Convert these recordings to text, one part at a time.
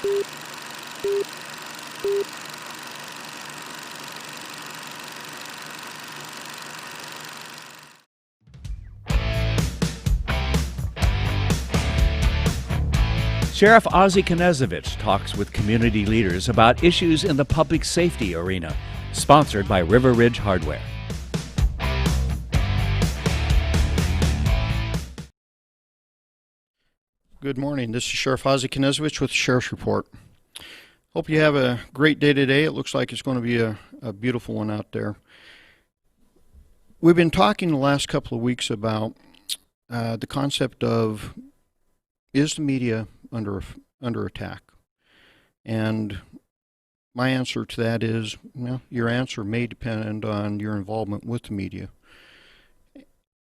Sheriff Ozzie talks with community leaders about issues in the public safety arena. Sponsored by River Ridge Hardware. Good morning. This is Sheriff Ozzie with the Sheriff's Report. Hope you have a great day today. It looks like it's going to be a beautiful one out there. We've been talking the last couple of weeks about the concept of, is the media under attack? And my answer to that is, well, your answer may depend on your involvement with the media.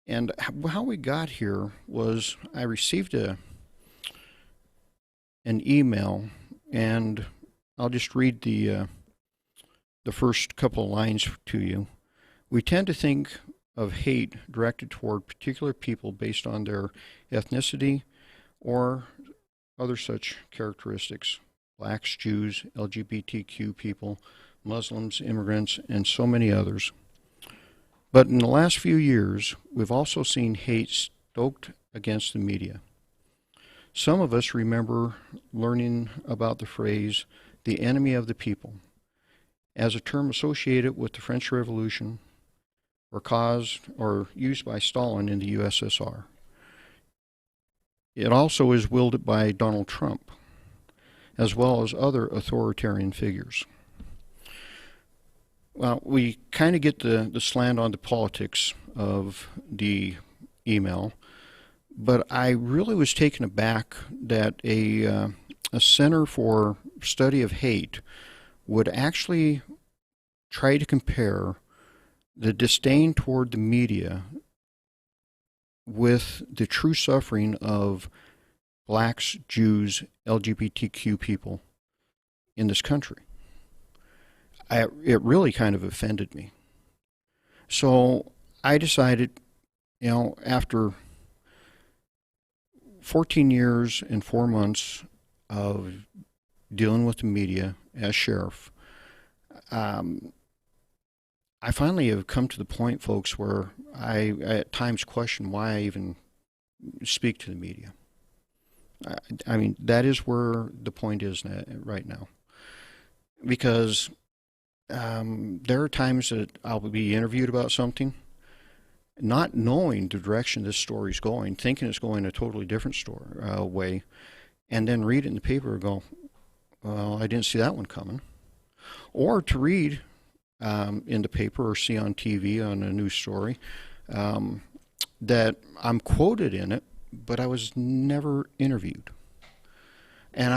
And how we got here was I received an email, and I'll just read the first couple of lines to you. We tend to think of hate directed toward particular people based on their ethnicity or other such characteristics. Blacks, Jews, LGBTQ people, Muslims, immigrants, and so many others. But in the last few years, we've also seen hate stoked against the media. Some of us remember learning about the phrase, the enemy of the people, as a term associated with the French Revolution or caused or used by Stalin in the USSR. It also is wielded by Donald Trump, as well as other authoritarian figures. Well, we kind of get the slant on the politics of the email, but I really was taken aback that a Center for Study of Hate would actually try to compare the disdain toward the media with the true suffering of blacks, Jews, LGBTQ people in this country. It really kind of offended me. So I decided, after 14 years and 4 months of dealing with the media as sheriff, I finally have come to the point, folks, where I at times question why I even speak to the media. I mean, that is where the point is right now. Because there are times that I'll be interviewed about something, not knowing the direction this story's going, thinking it's going a totally different way, and then read it in the paper and go, well, I didn't see that one coming. Or to read in the paper or see on TV on a news story that I'm quoted in it, but I was never interviewed. And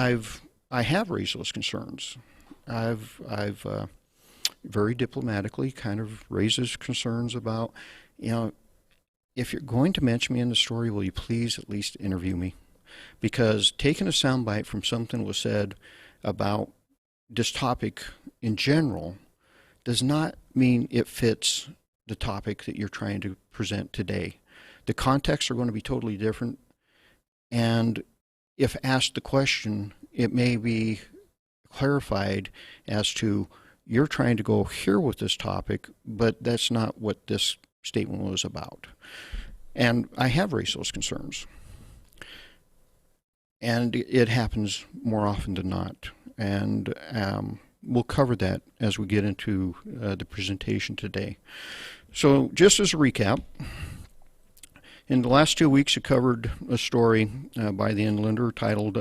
I have raised those concerns. I've very diplomatically kind of raised those concerns about, if you're going to mention me in the story, will you please at least interview me? Because taking a soundbite from something that was said about this topic in general does not mean it fits the topic that you're trying to present today. The contexts are going to be totally different, and if asked the question, it may be clarified as to, you're trying to go here with this topic, but that's not what this statement was about. And I have raised those concerns. And it happens more often than not. And we'll cover that as we get into the presentation today. So just as a recap, in the last 2 weeks I covered a story by the Inlander titled,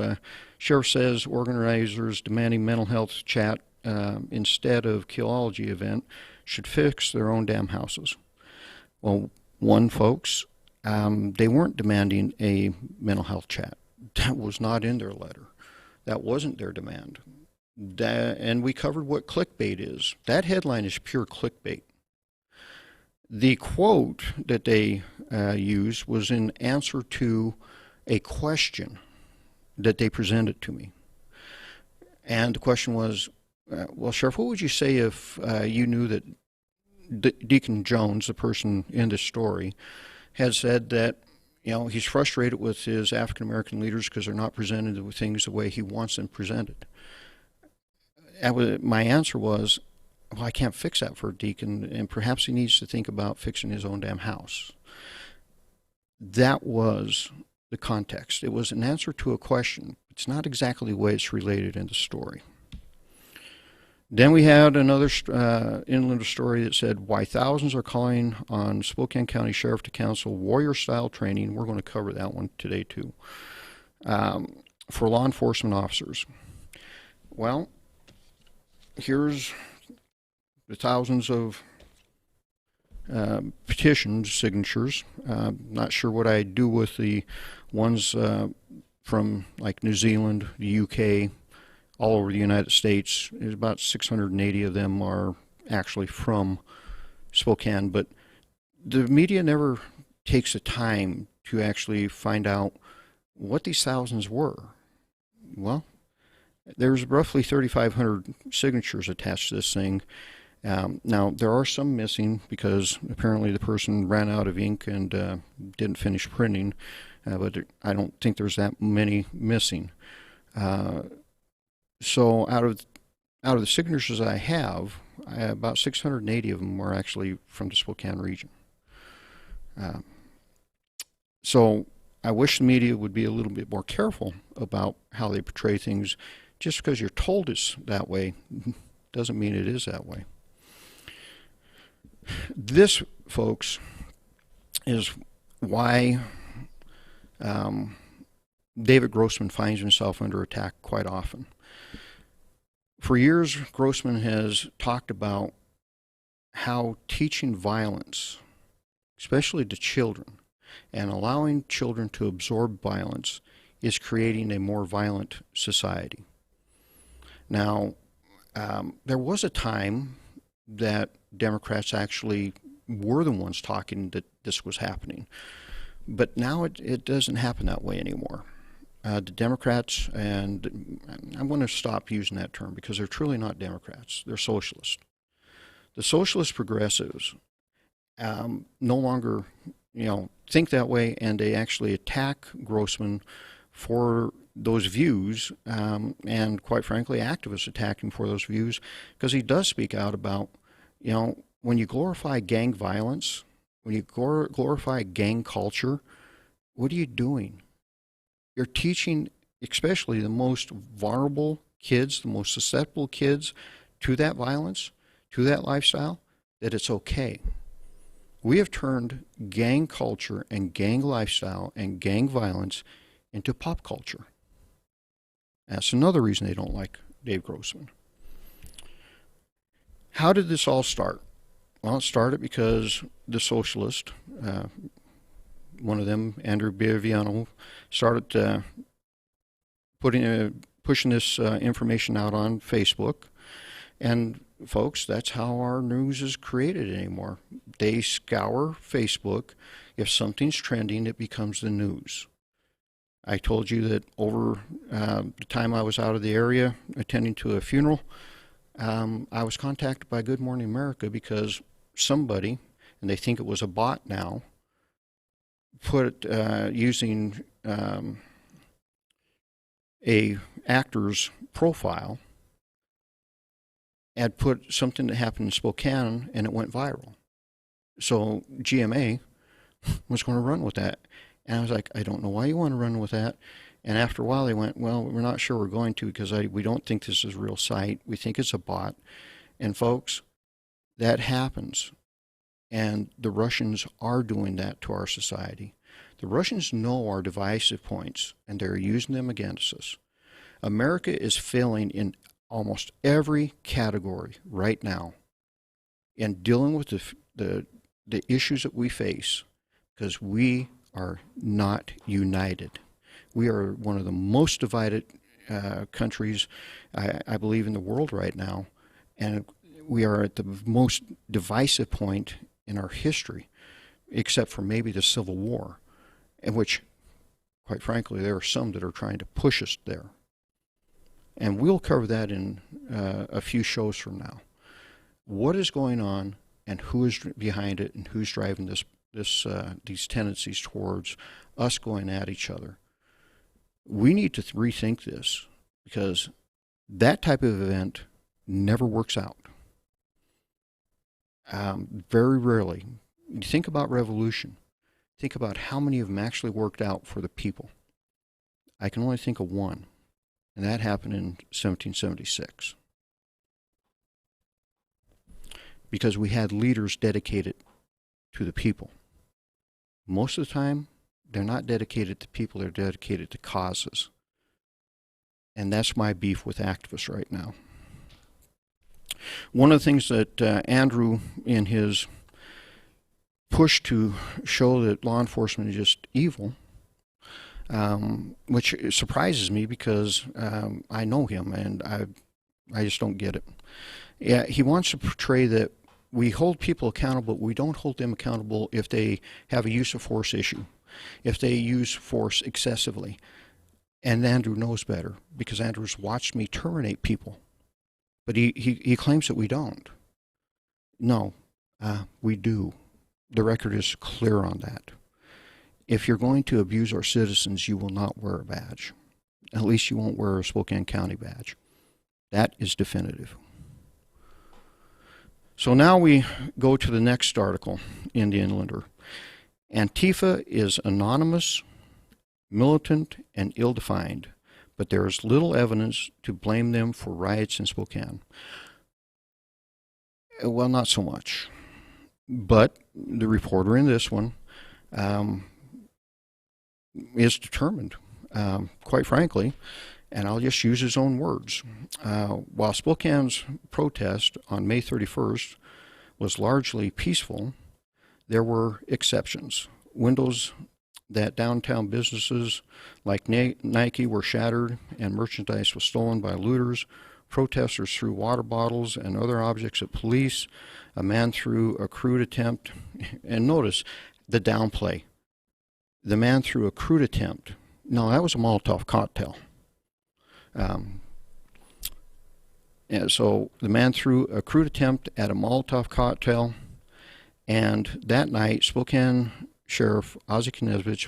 Sheriff Says Organizers Demanding Mental Health Chat Instead of Killology Event Should Fix Their Own Damn Houses. Well, folks, they weren't demanding a mental health chat. That was not in their letter. That wasn't their demand. And we covered what clickbait is. That headline is pure clickbait. The quote that they used was in answer to a question that they presented to me. And the question was, well, Sheriff, what would you say if you knew that Deacon Jones, the person in this story, had said that he's frustrated with his African American leaders because they're not presented with things the way he wants them presented. My answer was, well, I can't fix that for a deacon, and perhaps he needs to think about fixing his own damn house. That was the context. It was an answer to a question. It's not exactly the way it's related in the story. Then we had another inlander story that said why thousands are calling on Spokane County Sheriff to cancel warrior-style training. We're going to cover that one today too, for law enforcement officers. Well, here's the thousands of petitions, signatures. Not sure what I do with the ones from like New Zealand, the UK, all over the United States. There's about 680 of them are actually from Spokane, but the media never takes the time to actually find out what these thousands were. Well, there's roughly 3,500 signatures attached to this thing. Now, there are some missing because apparently the person ran out of ink and didn't finish printing, but I don't think there's that many missing. So out of the signatures I have, about 680 of them are actually from the Spokane region. So I wish the media would be a little bit more careful about how they portray things. Just because you're told it's that way doesn't mean it is that way. This, folks, is why David Grossman finds himself under attack quite often. For years, Grossman has talked about how teaching violence, especially to children, and allowing children to absorb violence is creating a more violent society. Now, there was a time that Democrats actually were the ones talking that this was happening, but now it doesn't happen that way anymore. The Democrats, and I'm going to stop using that term because they're truly not Democrats, they're socialists. The socialist progressives no longer, think that way, and they actually attack Grossman for those views, and quite frankly, activists attack him for those views because he does speak out about, when you glorify gang violence, when you glorify gang culture, what are you doing? You're teaching, especially the most vulnerable kids, the most susceptible kids, to that violence, to that lifestyle, that it's okay. We have turned gang culture and gang lifestyle and gang violence into pop culture. That's another reason they don't like Dave Grossman. How did this all start? Well, it started because the socialist, one of them, Andrew Biaviano, started pushing this information out on Facebook. And folks, that's how our news is created anymore. They scour Facebook. If something's trending, it becomes the news. I told you that over the time I was out of the area attending to a funeral, I was contacted by Good Morning America because somebody, and they think it was a bot now, put using a actor's profile, had put something that happened in Spokane, and it went viral. So GMA was going to run with that. And I was like, I don't know why you want to run with that. And after a while, they went, well, we're not sure we're going to because we don't think this is a real site. We think it's a bot. And folks, that happens. And the Russians are doing that to our society. The Russians know our divisive points, and they're using them against us. America is failing in almost every category right now in dealing with the issues that we face because we are not united. We are one of the most divided countries, I believe, in the world right now, and we are at the most divisive point in our history, except for maybe the Civil War, in which, quite frankly, there are some that are trying to push us there. And we'll cover that in a few shows from now. What is going on and who is behind it and who's driving this these tendencies towards us going at each other. We need to rethink this, because that type of event never works out. Very rarely. You think about revolution. Think about how many of them actually worked out for the people. I can only think of one, and that happened in 1776. Because we had leaders dedicated to the people. Most of the time, they're not dedicated to people, they're dedicated to causes. And that's my beef with activists right now. One of the things that Andrew, in his push to show that law enforcement is just evil, which surprises me because I know him and I just don't get it. Yeah, he wants to portray that we hold people accountable, but we don't hold them accountable if they have a use of force issue, if they use force excessively. And Andrew knows better, because Andrew's watched me terminate people. But he claims that we don't. No, we do. The record is clear on that. If you're going to abuse our citizens, you will not wear a badge. At least you won't wear a Spokane County badge. That is definitive. So now we go to the next article in the Inlander. Antifa is anonymous, militant, and ill-defined, but there is little evidence to blame them for riots in Spokane. Well, not so much. But the reporter in this one is determined, quite frankly, and I'll just use his own words. While Spokane's protest on May 31st was largely peaceful, there were exceptions. Windows that downtown businesses like Nike were shattered and merchandise was stolen by looters. Protesters threw water bottles and other objects at police. A man threw a crude attempt, and notice the downplay. The man threw a crude attempt. No, that was a Molotov cocktail. And so the man threw a crude attempt at a Molotov cocktail, and that night Spokane Sheriff Ozzie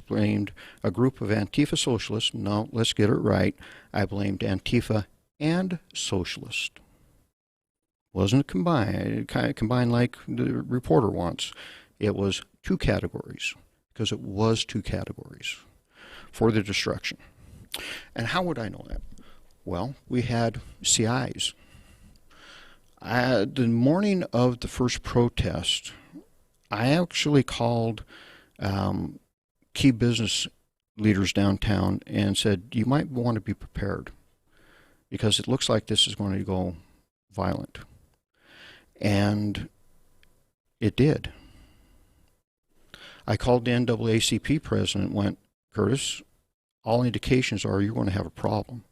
blamed a group of Antifa socialists. No, let's get it right. I blamed Antifa and socialist. Wasn't combined, kind of combined like the reporter wants. It was two categories, because it was two categories for the destruction. And how would I know that? Well, we had CIs. The morning of the first protest, I actually called key business leaders downtown and said, you might want to be prepared, because it looks like this is going to go violent. And it did. I called the NAACP president and went, Curtis, all indications are you're going to have a problem.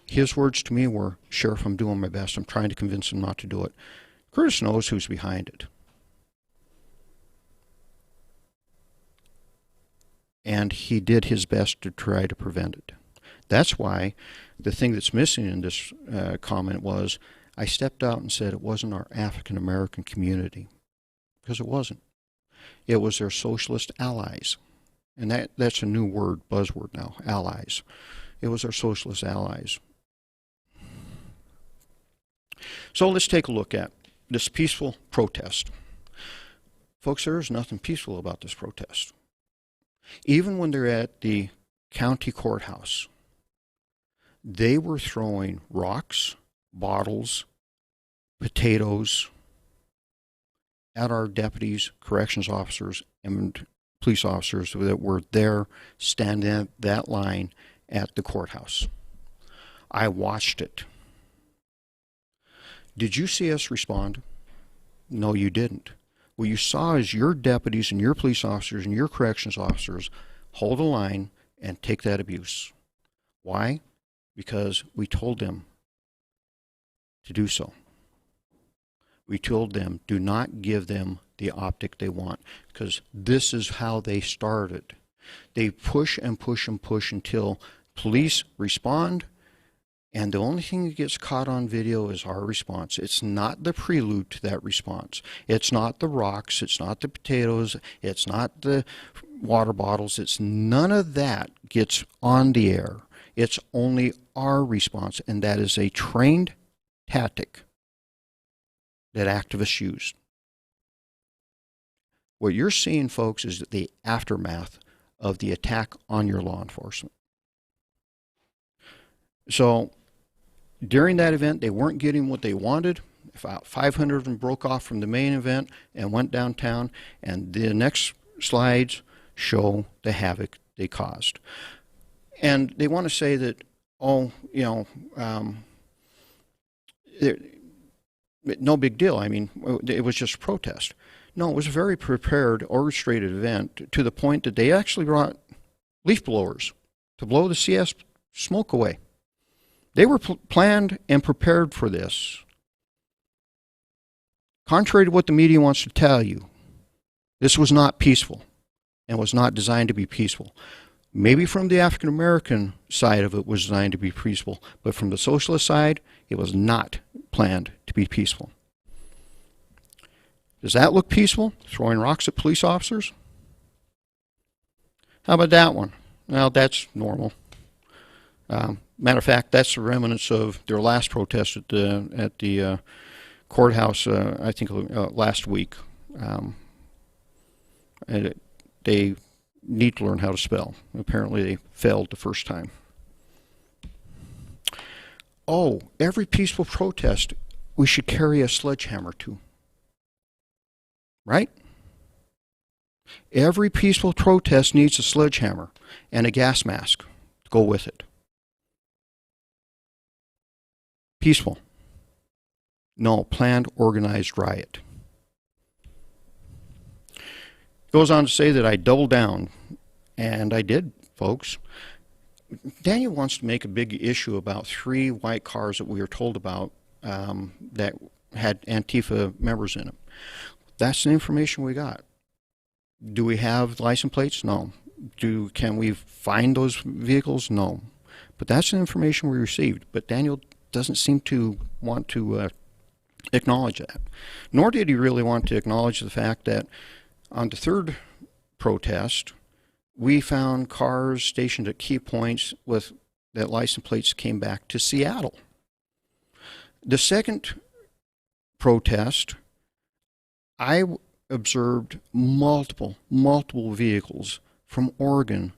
His words to me were, Sheriff, I'm doing my best. I'm trying to convince him not to do it. Curtis knows who's behind it. And he did his best to try to prevent it. That's why the thing that's missing in this comment was, I stepped out and said it wasn't our African American community, because it wasn't. It was their socialist allies. And that's a new word, buzzword now, allies. It was our socialist allies. So let's take a look at this peaceful protest. Folks, there is nothing peaceful about this protest. Even when they're at the county courthouse, they were throwing rocks, bottles, potatoes at our deputies, corrections officers, and police officers that were there standing at that line at the courthouse. I watched it. Did you see us respond? No, you didn't. What you saw is your deputies and your police officers and your corrections officers hold a line and take that abuse. Why? Because we told them to do so. We told them, do not give them the optic they want, because this is how they started. They push and push and push until police respond, And the only thing that gets caught on video is our response. It's not the prelude to that response. It's not the rocks. It's not the potatoes. It's not the water bottles. It's none of that gets on the air. It's only our response, and that is a trained tactic that activists use. What you're seeing, folks, is the aftermath of the attack on your law enforcement. So during that event, they weren't getting what they wanted. About 500 of them broke off from the main event and went downtown, and the next slides show the havoc they caused. And they want to say that, oh, you know, no big deal. I mean, it was just a protest. No, it was a very prepared, orchestrated event to the point that they actually brought leaf blowers to blow the CS smoke away. They were planned and prepared for this. Contrary to what the media wants to tell you, this was not peaceful and was not designed to be peaceful. Maybe from the African American side of it was designed to be peaceful, but from the socialist side, it was not planned to be peaceful. Does that look peaceful? Throwing rocks at police officers? How about that one? Well, that's normal. Matter of fact, that's the remnants of their last protest at the courthouse, I think last week. They need to learn how to spell. Apparently they failed the first time. Oh, every peaceful protest we should carry a sledgehammer to. Right? Every peaceful protest needs a sledgehammer and a gas mask to go with it. Peaceful. No, planned, organized riot. Goes on to say that I doubled down, and I did, folks. Daniel wants to make a big issue about 3 white cars that we were told about that had Antifa members in them. That's the information we got. Do we have license plates? No. Can we find those vehicles? No. But that's the information we received. But Daniel doesn't seem to want to acknowledge that. Nor did he really want to acknowledge the fact that on the third protest, we found cars stationed at key points with that license plates came back to Seattle. The second protest, I observed multiple vehicles from Oregon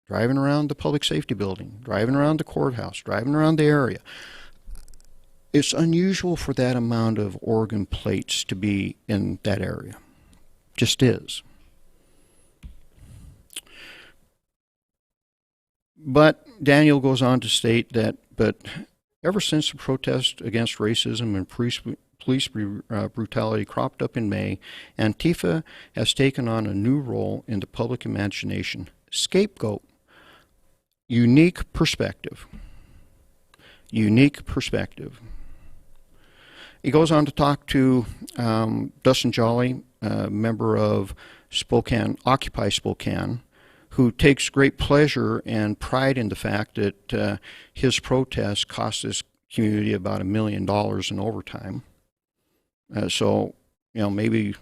driving around the public safety building, driving around the courthouse, driving around the area. It's unusual for that amount of Oregon plates to be in that area. Just is. But Daniel goes on to state that, but ever since the protest against racism and police brutality cropped up in May, Antifa has taken on a new role in the public imagination. Scapegoat. Unique perspective. Unique perspective. He goes on to talk to Dustin Jolly, a member of Spokane, Occupy Spokane, who takes great pleasure and pride in the fact that his protest cost this community about $1 million in overtime. So, you know, maybe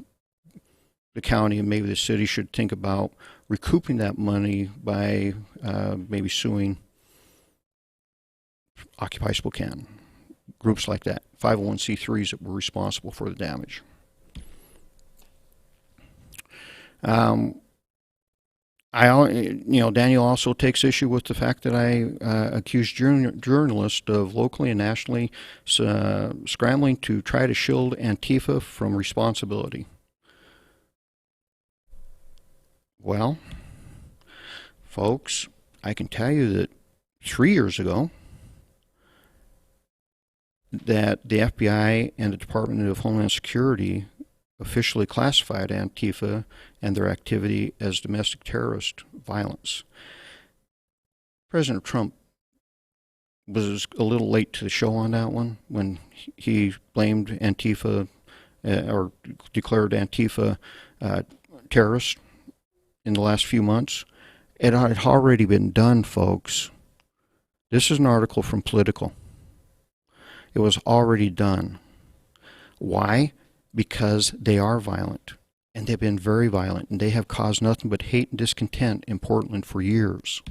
the county and maybe the city should think about recouping that money by maybe suing Occupy Spokane, groups like that, 501c3s that were responsible for the damage. Daniel also takes issue with the fact that I accused journalists of locally and nationally scrambling to try to shield Antifa from responsibility. Well, folks, I can tell you that 3 years ago, that the FBI and the Department of Homeland Security officially classified Antifa and their activity as domestic terrorist violence. President Trump was a little late to the show on that one when he blamed Antifa or declared Antifa terrorist in the last few months. It had already been done, folks. This is an article from Political. It was already done. Why? Because they are violent, and they've been very violent, and they have caused nothing but hate and discontent in Portland for years.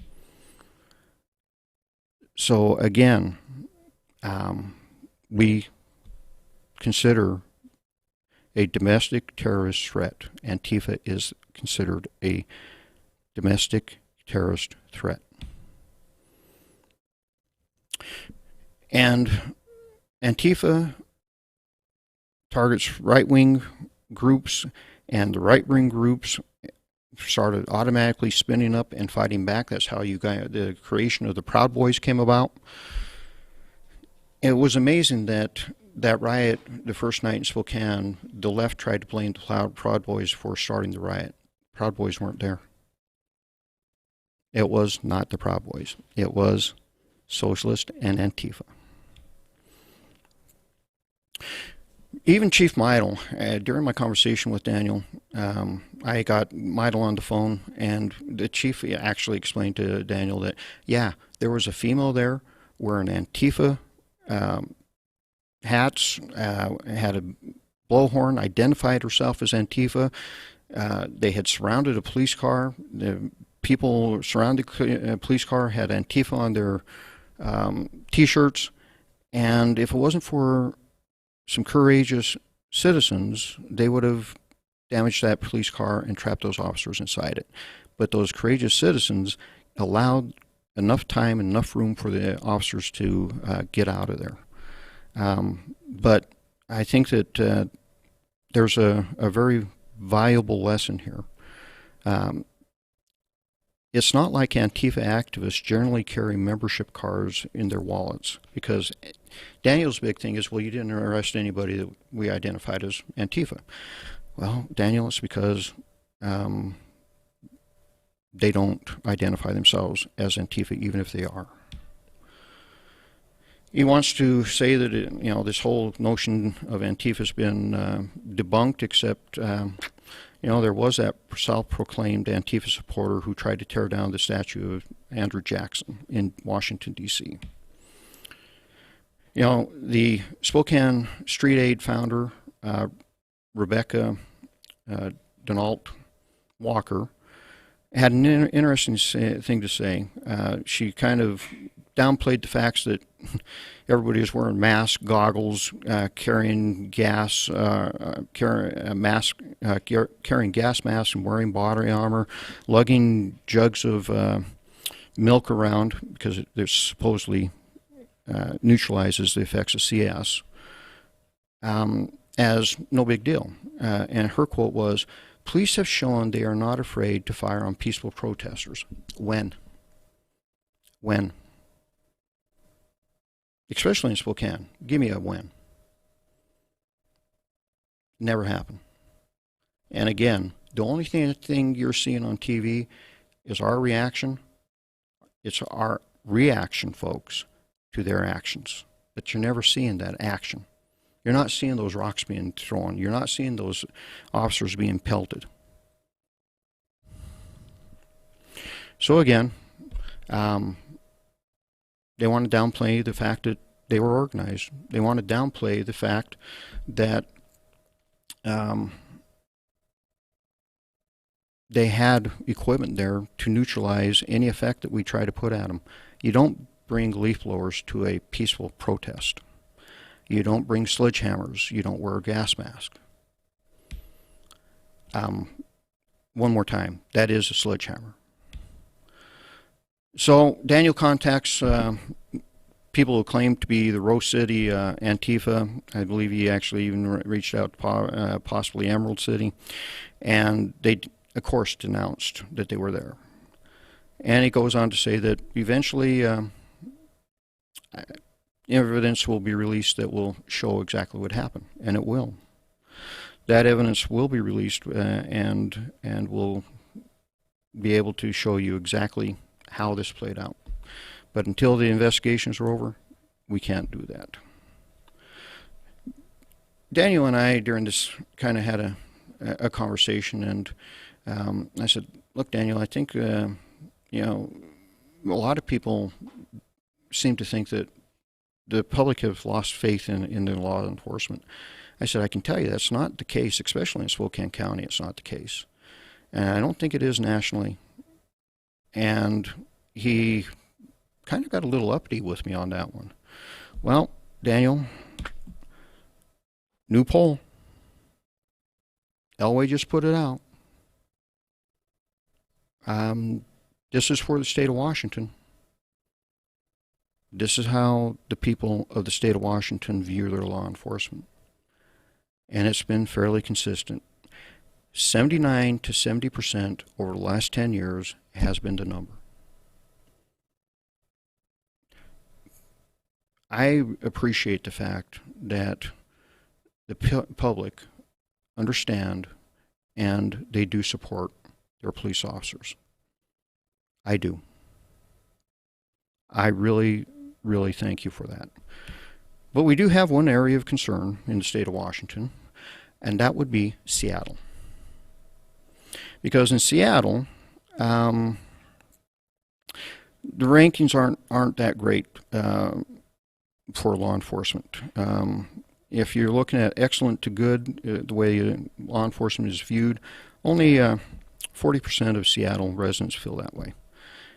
So again, we consider a domestic terrorist threat. Antifa is considered a domestic terrorist threat. And Antifa targets right-wing groups, and the right-wing groups started automatically spinning up and fighting back. That's how the creation of the Proud Boys came about. It was amazing that riot, the first night in Spokane, the left tried to blame the Proud Boys for starting the riot. Proud Boys weren't there. It was not the Proud Boys. It was Socialist and Antifa. Even Chief Meidel, during my conversation with Daniel, I got Meidel on the phone, and the chief actually explained to Daniel that, yeah, there was a female there wearing Antifa hats, had a blowhorn, identified herself as Antifa. They had surrounded a police car. The people surrounding the police car had Antifa on their T-shirts, and if it wasn't for some courageous citizens, they would have damaged that police car and trapped those officers inside it. But those courageous citizens allowed enough time and enough room for the officers to get out of there. But I think that there's a very valuable lesson here. It's not like Antifa activists generally carry membership cards in their wallets, because Daniel's big thing is, well, you didn't arrest anybody that we identified as Antifa. Well, Daniel, it's because they don't identify themselves as Antifa, even if they are. He wants to say that this whole notion of Antifa has been debunked, except there was that self-proclaimed Antifa supporter who tried to tear down the statue of Andrew Jackson in Washington, D.C. The Spokane Street Aid founder, Rebecca Denault Walker, had an interesting thing to say. She kind of downplayed the facts that everybody was wearing masks, goggles, carrying gas, carrying gas masks, and wearing body armor, lugging jugs of milk around because it supposedly neutralizes the effects of CS, as no big deal. And her quote was, "Police have shown they are not afraid to fire on peaceful protesters." When? Especially in Spokane. Give me a when. Never happened. And again, the only thing you're seeing on TV is our reaction. It's our reaction, folks, to their actions. But you're never seeing that action. You're not seeing those rocks being thrown. You're not seeing those officers being pelted. So again, they want to downplay the fact that they were organized. They want to downplay the fact that they had equipment there to neutralize any effect that we try to put at them. You don't bring leaf blowers to a peaceful protest. You don't bring sledgehammers. You don't wear a gas mask. One more time, that is a sledgehammer. So Daniel contacts people who claim to be the Rose City Antifa. I believe he actually even reached out to possibly Emerald City. And they, of course, denounced that they were there. And he goes on to say that eventually evidence will be released that will show exactly what happened. And it will. That evidence will be released and will be able to show you exactly how this played out. But until the investigations are over, we can't do that. Daniel and I, during this, kind of had a conversation, and I said, look, Daniel, I think, a lot of people seem to think that the public have lost faith in the law enforcement. I said, I can tell you that's not the case, especially in Spokane County. It's not the case. And I don't think it is nationally. And he kind of got a little uppity with me on that one. Well, Daniel, new poll. Elway just put it out. This is for the state of Washington. This is how the people of the state of Washington view their law enforcement. And it's been fairly consistent. 79 to 70% over the last 10 years has been the number. I appreciate the fact that the public understand and they do support their police officers. I do. I really, really thank you for that. But we do have one area of concern in the state of Washington, and that would be Seattle. Because in Seattle, the rankings aren't that great for law enforcement. If you're looking at excellent to good, the way law enforcement is viewed, only 40% of Seattle residents feel that way.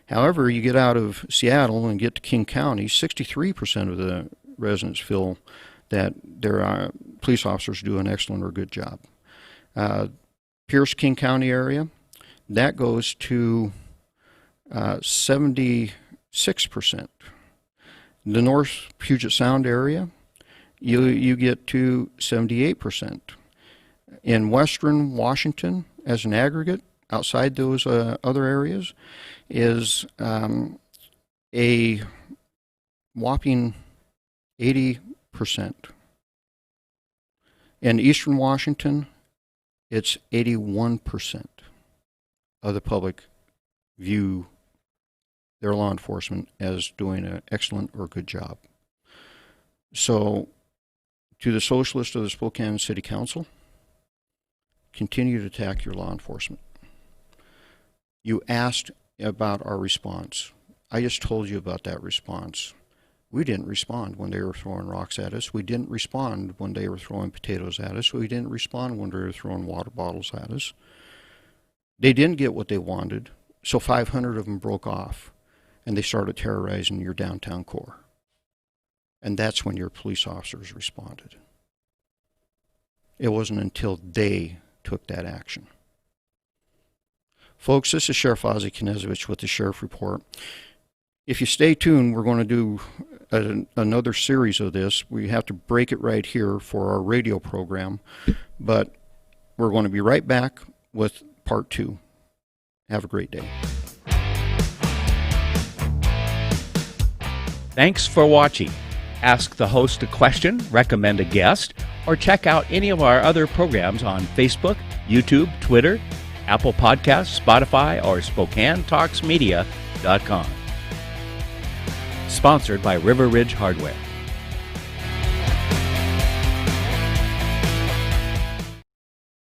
However, you get out of Seattle and get to King County, 63% of the residents feel that their police officers do an excellent or good job. Pierce, King County area, that goes to 76%. The North Puget Sound area, you get to 78%. In Western Washington, as an aggregate, outside those other areas, is a whopping 80%. In Eastern Washington, it's 81% of the public view their law enforcement as doing an excellent or good job. So, to the socialists of the Spokane City Council, continue to attack your law enforcement. You asked about our response. I just told you about that response. We didn't respond when they were throwing rocks at us. We didn't respond when they were throwing potatoes at us. We didn't respond when they were throwing water bottles at us. They didn't get what they wanted, so 500 of them broke off, and they started terrorizing your downtown core. And that's when your police officers responded. It wasn't until they took that action. Folks, this is Sheriff Ozzie with the Sheriff Report. If you stay tuned, we're going to do another series of this. We have to break it right here for our radio program, but we're going to be right back with part 2. Have a great day. Thanks for watching. Ask the host a question, recommend a guest, or check out any of our other programs on Facebook, YouTube, Twitter, Apple Podcasts, Spotify, or SpokaneTalksMedia.com. Sponsored by River Ridge Hardware.